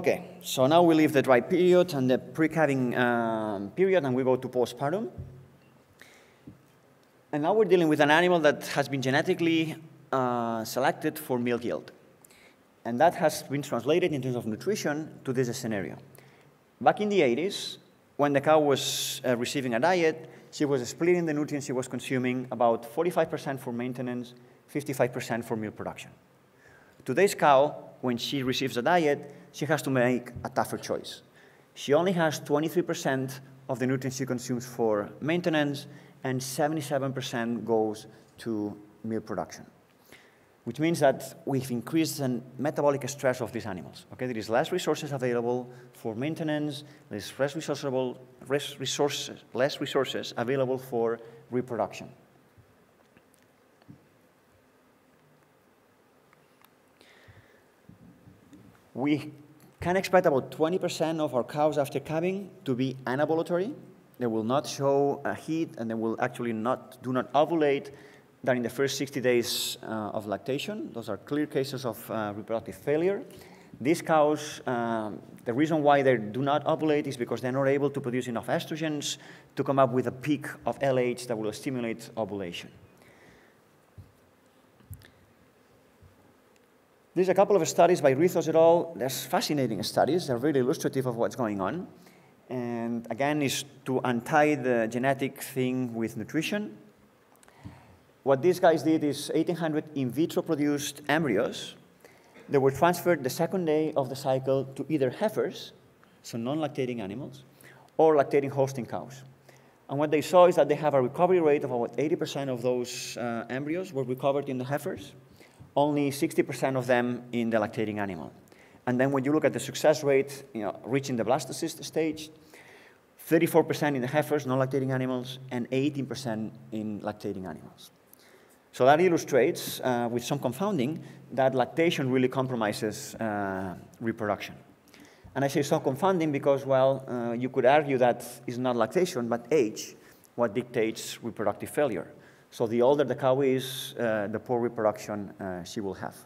Okay, so now we leave the dry period and the pre-calving period, and we go to postpartum. And now we're dealing with an animal that has been genetically selected for milk yield. And that has been translated in terms of nutrition to this scenario. Back in the 80s, when the cow was receiving a diet, she was splitting the nutrients she was consuming, about 45% for maintenance, 55% for milk production. Today's cow, when she receives a diet, she has to make a tougher choice. She only has 23% of the nutrients she consumes for maintenance, and 77% goes to milk production, which means that we've increased the metabolic stress of these animals. Okay? There is less resources available for maintenance, less resources available for reproduction. We can expect about 20% of our cows after calving to be anovulatory. They will not show heat, and they will actually do not ovulate during the first 60 days of lactation. Those are clear cases of reproductive failure. These cows, the reason why they do not ovulate is because they're not able to produce enough estrogens to come up with a peak of LH that will stimulate ovulation. There's a couple of studies by Rizos et al. There's fascinating studies. They're very illustrative of what's going on. And again, is to untie the genetic thing with nutrition. What these guys did is 1,800 in vitro produced embryos. They were transferred the second day of the cycle to either heifers, so non-lactating animals, or lactating hosting cows. And what they saw is that they have a recovery rate of about 80% of those embryos were recovered in the heifers, only 60% of them in the lactating animal. And then when you look at the success rate, reaching the blastocyst stage, 34% in the heifers, non-lactating animals, and 18% in lactating animals. So that illustrates, with some confounding, that lactation really compromises reproduction. And I say so confounding because, well, you could argue that it's not lactation, but age, what dictates reproductive failure. So the older the cow is, the poor reproduction she will have.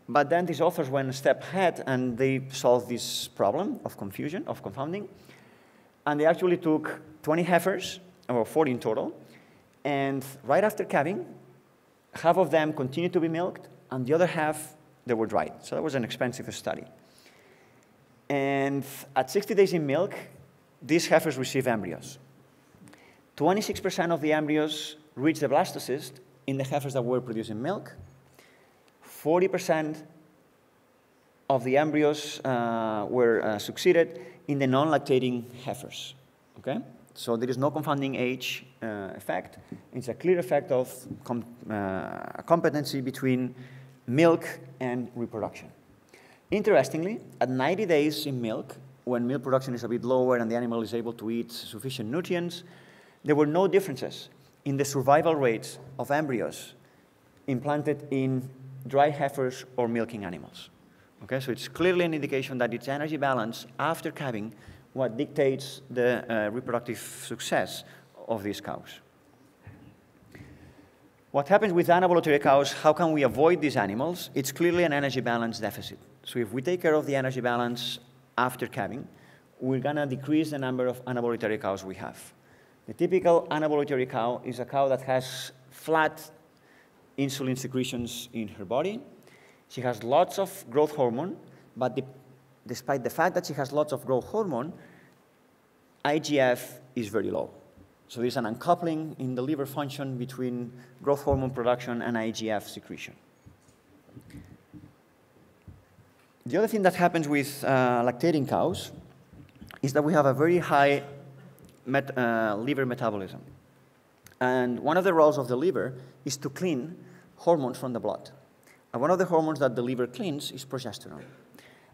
But then these authors went a step ahead, and they solved this problem of confusion, of confounding. And they actually took 20 heifers, or 40 in total, and right after calving, half of them continued to be milked, and the other half, they were dried. So that was an expensive study. And at 60 days in milk, these heifers receive embryos. 26% of the embryos reached the blastocyst in the heifers that were producing milk. 40% of the embryos were succeeded in the non-lactating heifers. Okay? So there is no confounding age effect. It's a clear effect of competency between milk and reproduction. Interestingly, at 90 days in milk, when milk production is a bit lower and the animal is able to eat sufficient nutrients, there were no differences in the survival rates of embryos implanted in dry heifers or milking animals. Okay, so it's clearly an indication that it's energy balance after calving what dictates the reproductive success of these cows. What happens with anovulatory cows, how can we avoid these animals? It's clearly an energy balance deficit. So if we take care of the energy balance after calving, we're going to decrease the number of anovulatory cows we have. The typical anovulatory cow is a cow that has flat insulin secretions in her body. She has lots of growth hormone, but despite the fact that she has lots of growth hormone, IGF is very low. So there's an uncoupling in the liver function between growth hormone production and IGF secretion. The other thing that happens with lactating cows is that we have a very high liver metabolism. And one of the roles of the liver is to clean hormones from the blood. And one of the hormones that the liver cleans is progesterone.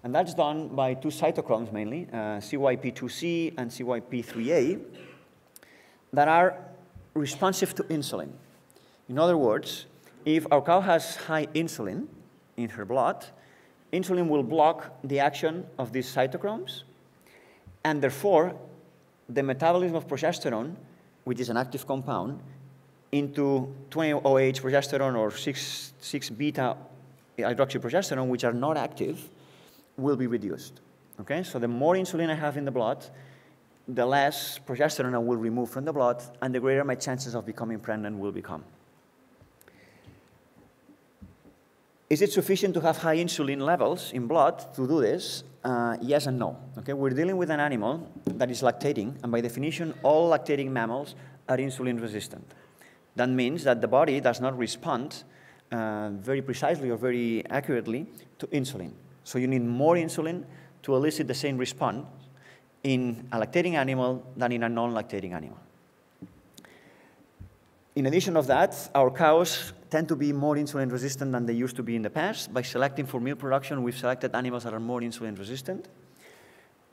And that's done by two cytochromes mainly, CYP2C and CYP3A, that are responsive to insulin. In other words, if our cow has high insulin in her blood, insulin will block the action of these cytochromes, and therefore, the metabolism of progesterone, which is an active compound, into 20-OH progesterone or 6-beta hydroxyprogesterone, which are not active, will be reduced. Okay, so the more insulin I have in the blood, the less progesterone I will remove from the blood, and the greater my chances of becoming pregnant will become. Is it sufficient to have high insulin levels in blood to do this? Yes and no. Okay, we're dealing with an animal that is lactating, and by definition, all lactating mammals are insulin resistant. That means that the body does not respond very precisely or very accurately to insulin. So you need more insulin to elicit the same response in a lactating animal than in a non-lactating animal. In addition of that, our cows tend to be more insulin resistant than they used to be in the past. By selecting for milk production, we've selected animals that are more insulin resistant.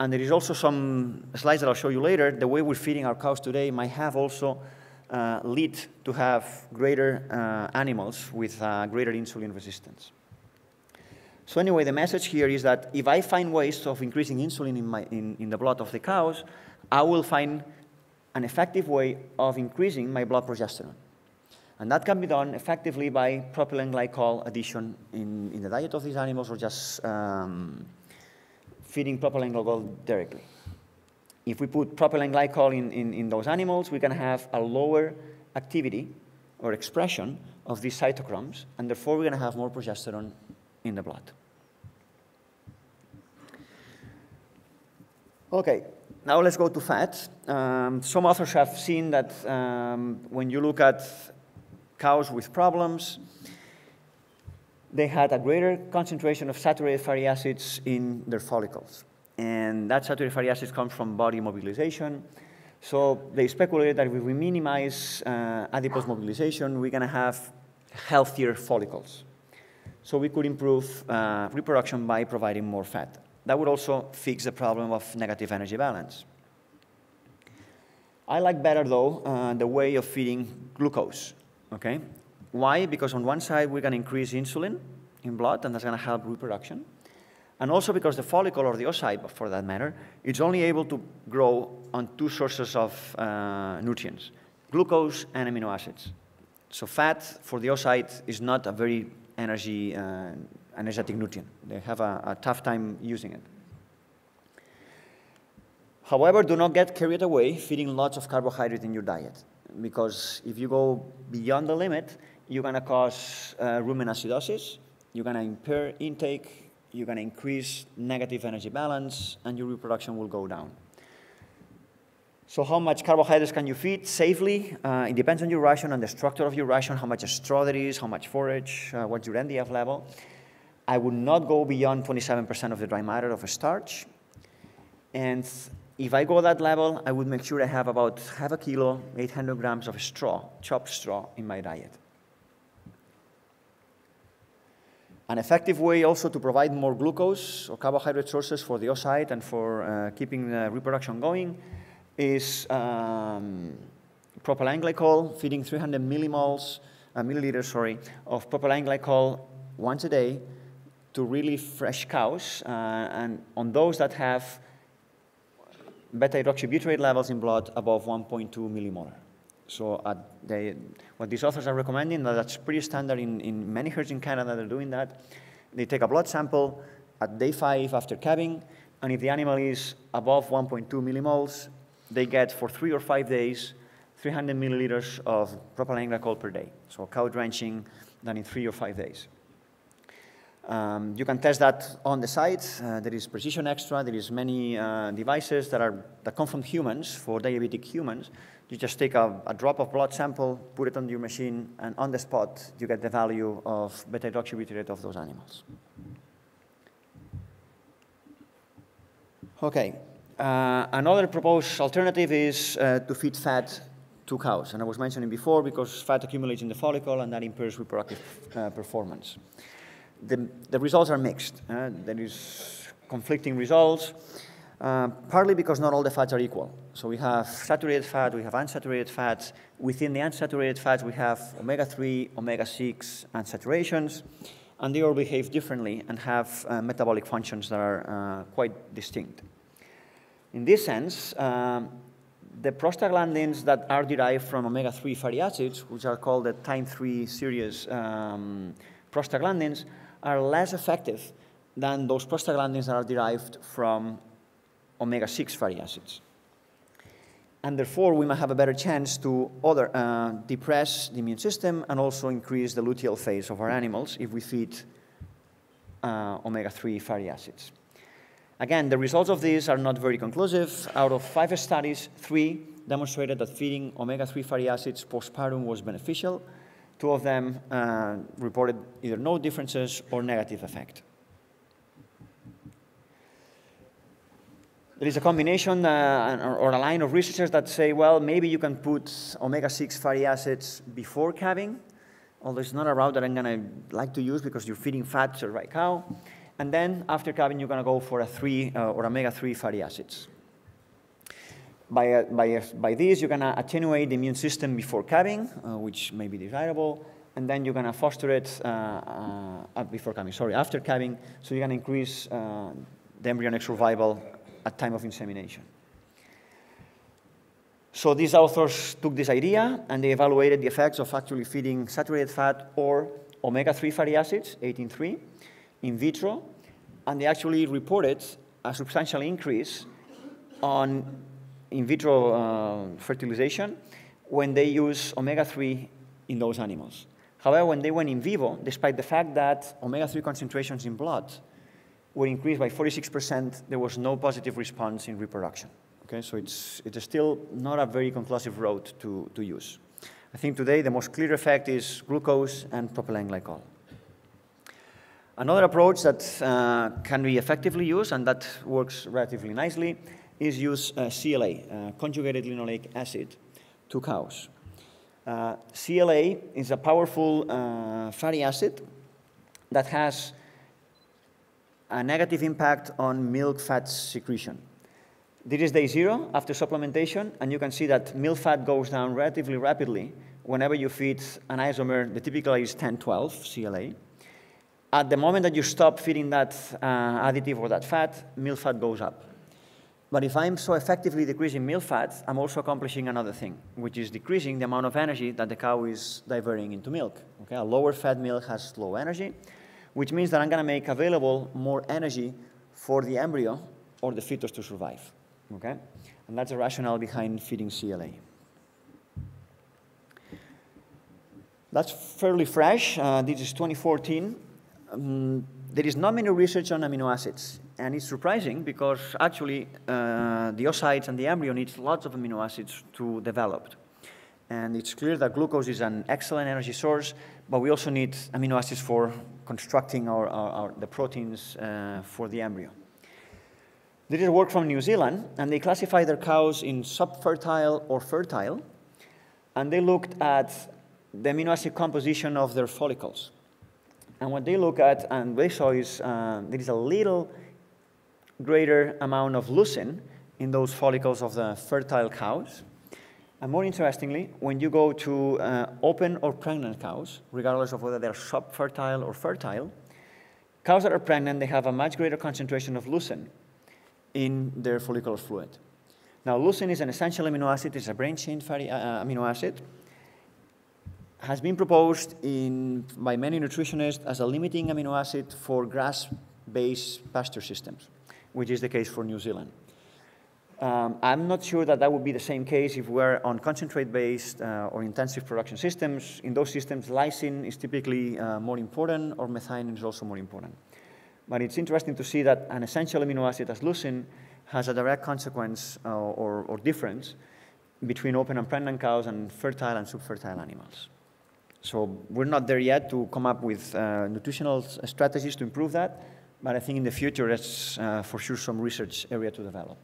And there is also some slides that I'll show you later. The way we're feeding our cows today might have also lead to have greater animals with greater insulin resistance. So anyway, the message here is that if I find ways of increasing insulin in the blood of the cows, I will find an effective way of increasing my blood progesterone. And that can be done effectively by propylene glycol addition in the diet of these animals, or just feeding propylene glycol directly. If we put propylene glycol in those animals, we can have a lower activity or expression of these cytochromes, and therefore we're going to have more progesterone in the blood. Okay, now let's go to fat. Some authors have seen that when you look at cows with problems, they had a greater concentration of saturated fatty acids in their follicles. And that saturated fatty acids comes from body mobilization. So they speculated that if we minimize adipose mobilization, we're going to have healthier follicles. So we could improve reproduction by providing more fat. That would also fix the problem of negative energy balance. I like better, though, the way of feeding glucose. Okay? Why? Because on one side, we're going to increase insulin in blood, and that's going to help reproduction. And also because the follicle, or the oocyte, for that matter, is only able to grow on two sources of nutrients, glucose and amino acids. So fat, for the oocyte, is not a very energetic nutrient. They have a tough time using it. However, do not get carried away feeding lots of carbohydrate in your diet, because if you go beyond the limit, you're going to cause rumen acidosis, you're going to impair intake, you're going to increase negative energy balance, and your reproduction will go down. So how much carbohydrates can you feed safely? It depends on your ration and the structure of your ration, how much straw there is, how much forage, what's your NDF level. I would not go beyond 27% of the dry matter of a starch. And if I go that level, I would make sure I have about half a kilo, 800 grams of straw, chopped straw, in my diet. An effective way also to provide more glucose or carbohydrate sources for the oocyte and for keeping the reproduction going is propylene glycol, feeding 300 milliliters of propylene glycol once a day to really fresh cows, and on those that have beta-hydroxybutyrate levels in blood above 1.2 millimolar. So what these authors are recommending, that's pretty standard in many herds in Canada, they're doing that. They take a blood sample at day 5 after calving, and if the animal is above 1.2 millimoles, they get for 3 or 5 days 300 milliliters of propylene glycol per day. So cow drenching done in 3 or 5 days. You can test that on the site. There is Precision Extra. There is many devices that come from humans, for diabetic humans. You just take a drop of blood sample, put it on your machine, and on the spot, you get the value of beta-hydroxybutyrate of those animals. Okay. Another proposed alternative is to feed fat to cows. And I was mentioning before, because fat accumulates in the follicle, and that impairs reproductive performance. The results are mixed. There is conflicting results, partly because not all the fats are equal. So we have saturated fat, we have unsaturated fats. Within the unsaturated fats, we have omega-3, omega-6 unsaturations, and they all behave differently and have metabolic functions that are quite distinct. In this sense, the prostaglandins that are derived from omega-3 fatty acids, which are called the type 3 series prostaglandins, are less effective than those prostaglandins that are derived from omega-6 fatty acids. And therefore, we might have a better chance to depress the immune system and also increase the luteal phase of our animals if we feed omega-3 fatty acids. Again, the results of these are not very conclusive. Out of 5 studies, 3 demonstrated that feeding omega-3 fatty acids postpartum was beneficial. 2 of them reported either no differences or negative effect. There is a combination or a line of researchers that say, well, maybe you can put omega-6 fatty acids before calving, although it's not a route that I'm going to like to use because you're feeding fat to the right cow. And then after calving, you're going to go for omega-3 fatty acids. By this, you're going to attenuate the immune system before calving, which may be desirable, and then you're going to foster it after calving, so you're going to increase the embryonic survival at time of insemination. So these authors took this idea and they evaluated the effects of actually feeding saturated fat or omega-3 fatty acids, 18-3, in vitro, and they actually reported a substantial increase on in vitro fertilization when they use omega-3 in those animals. However, when they went in vivo, despite the fact that omega-3 concentrations in blood were increased by 46%, there was no positive response in reproduction. Okay, so it's still not a very conclusive route to use. I think today the most clear effect is glucose and propylene glycol. Another approach that can be effectively used and that works relatively nicely is use CLA, conjugated linoleic acid, to cows. CLA is a powerful fatty acid that has a negative impact on milk fat secretion. This is day 0 after supplementation, and you can see that milk fat goes down relatively rapidly whenever you feed an isomer that typically is 10-12 CLA. At the moment that you stop feeding that additive or that fat, milk fat goes up. But if I'm so effectively decreasing milk fat, I'm also accomplishing another thing, which is decreasing the amount of energy that the cow is diverting into milk. Okay? A lower fat milk has low energy, which means that I'm going to make available more energy for the embryo or the fetus to survive. Okay? And that's the rationale behind feeding CLA. That's fairly fresh. This is 2014. There is not many research on amino acids. And it's surprising because actually the oocytes and the embryo needs lots of amino acids to develop. And it's clear that glucose is an excellent energy source, but we also need amino acids for constructing the proteins for the embryo. This is work from New Zealand, and they classify their cows in subfertile or fertile, and they looked at the amino acid composition of their follicles. And what they look at and they saw is there is a little greater amount of leucine in those follicles of the fertile cows. And more interestingly, when you go to open or pregnant cows, regardless of whether they're subfertile or fertile, cows that are pregnant, they have a much greater concentration of leucine in their follicular fluid. Now, leucine is an essential amino acid. It's a branched-chain fatty amino acid. Has been proposed by many nutritionists as a limiting amino acid for grass-based pasture systems, which is the case for New Zealand. I'm not sure that would be the same case if we're on concentrate-based or intensive production systems. In those systems, lysine is typically more important, or methionine is also more important. But it's interesting to see that an essential amino acid as leucine has a direct consequence or difference between open and pregnant cows and fertile and subfertile animals. So we're not there yet to come up with nutritional strategies to improve that, but I think in the future that's for sure some research area to develop.